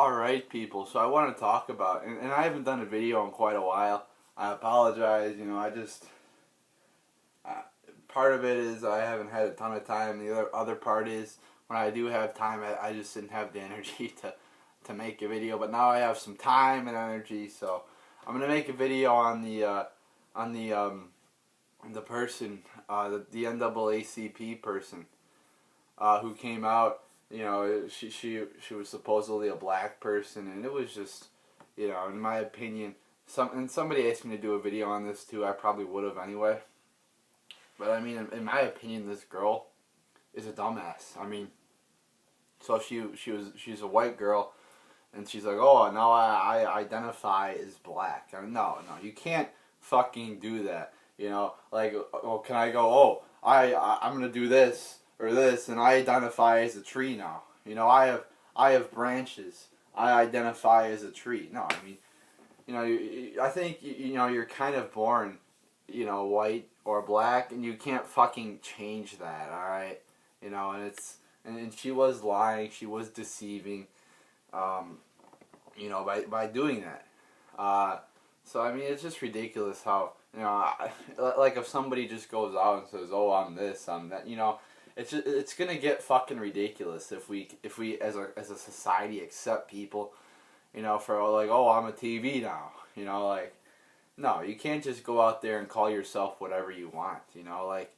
Alright, people, so I want to talk about, and I haven't done a video in quite a while. I apologize, uh, part of it is I haven't had a ton of time. The other part is when I do have time, I just didn't have the energy to make a video. But now I have some time and energy, so I'm gonna make a video on the person, the NAACP person, who came out. She was supposedly a black person, and it was just, in my opinion, somebody asked me to do a video on this too. I probably would have anyway. But I mean, in my opinion, this girl is a dumbass. I mean, so she's a white girl, and she's like, oh, now I identify as black. I mean, no, you can't fucking do that. Like, oh, can I go? Oh, I'm gonna do this or this, and I identify as a tree now. I have branches. I identify as a tree. No, I mean, I think you're kind of born, white or black, and you can't fucking change that. All right, and she was lying. She was deceiving. By doing that. So I mean, it's just ridiculous how like if somebody just goes out and says, "Oh, I'm this, I'm that," it's gonna get fucking ridiculous if we as a society accept people, for like, "Oh, I'm a TV now," like, no, you can't just go out there and call yourself whatever you want, like.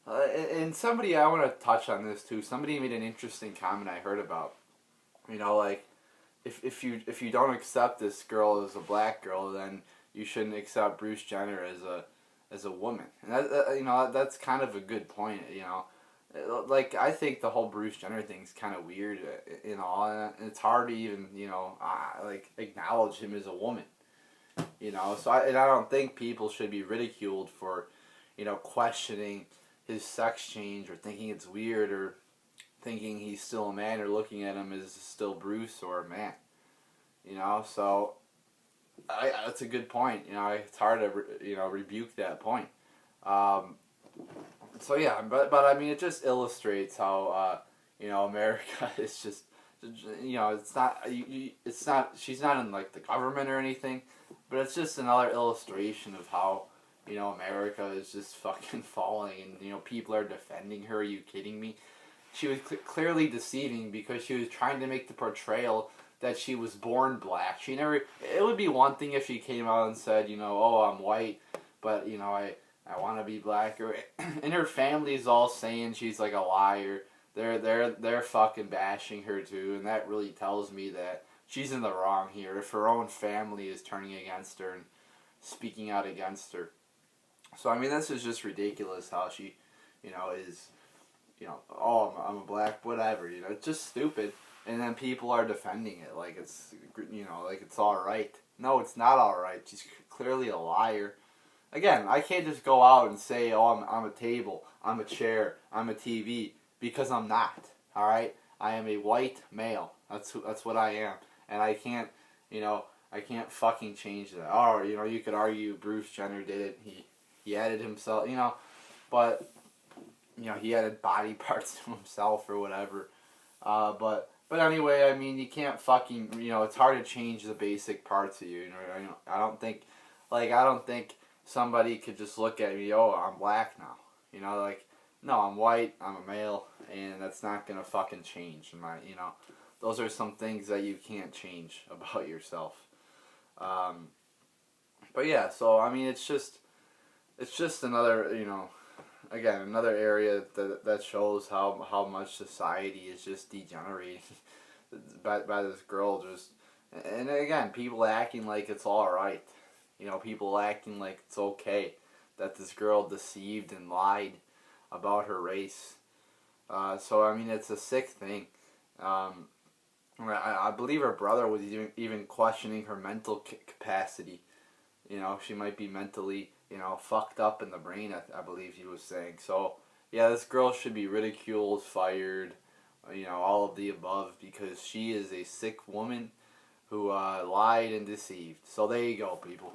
And somebody, I want to touch on this too. Somebody made an interesting comment I heard about, like, if you don't accept this girl as a black girl, then you shouldn't accept Bruce Jenner as a woman. And that's kind of a good point. Like, I think the whole Bruce Jenner thing's kind of weird, and it's hard to even like acknowledge him as a woman. So I don't think people should be ridiculed for questioning his sex change, or thinking it's weird, or thinking he's still a man, or looking at him as still Bruce or a man. So that's a good point. It's hard to rebuke that point. So yeah, but I mean, it just illustrates how America is just, it's not, she's not in like the government or anything, but it's just another illustration of how America is just fucking falling, and people are defending her. Are you kidding me? She was clearly deceiving, because she was trying to make the portrayal that she was born black. She never. It would be one thing if she came out and said, "Oh, I'm white, but I want to be black." Or, and her family's all saying she's like a liar. They're fucking bashing her too, and that really tells me that she's in the wrong here. If her own family is turning against her and speaking out against her. So I mean, this is just ridiculous how she, is, oh, I'm a black, whatever, it's just stupid. And then people are defending it like it's, like it's alright. No, it's not alright. She's clearly a liar. Again, I can't just go out and say, oh, I'm a table, I'm a chair, I'm a TV, because I'm not, alright? I am a white male. That's what I am. And I can't, I can't fucking change that. Or, you could argue Bruce Jenner did it. He added himself, but, he added body parts to himself or whatever. But anyway, I mean, you can't fucking, it's hard to change the basic parts of you. I don't think somebody could just look at me, oh, I'm black now. No, I'm white, I'm a male, and that's not gonna fucking change. Those are some things that you can't change about yourself. But yeah, so I mean, it's just another, again, another area that shows how much society is just degenerating by this girl just, and again, people acting like it's all right. People acting like it's okay that this girl deceived and lied about her race. So I mean, it's a sick thing. I believe her brother was even questioning her mental capacity. She might be mentally, fucked up in the brain, I believe he was saying. So, yeah, this girl should be ridiculed, fired, all of the above, because she is a sick woman who lied and deceived. So there you go, people.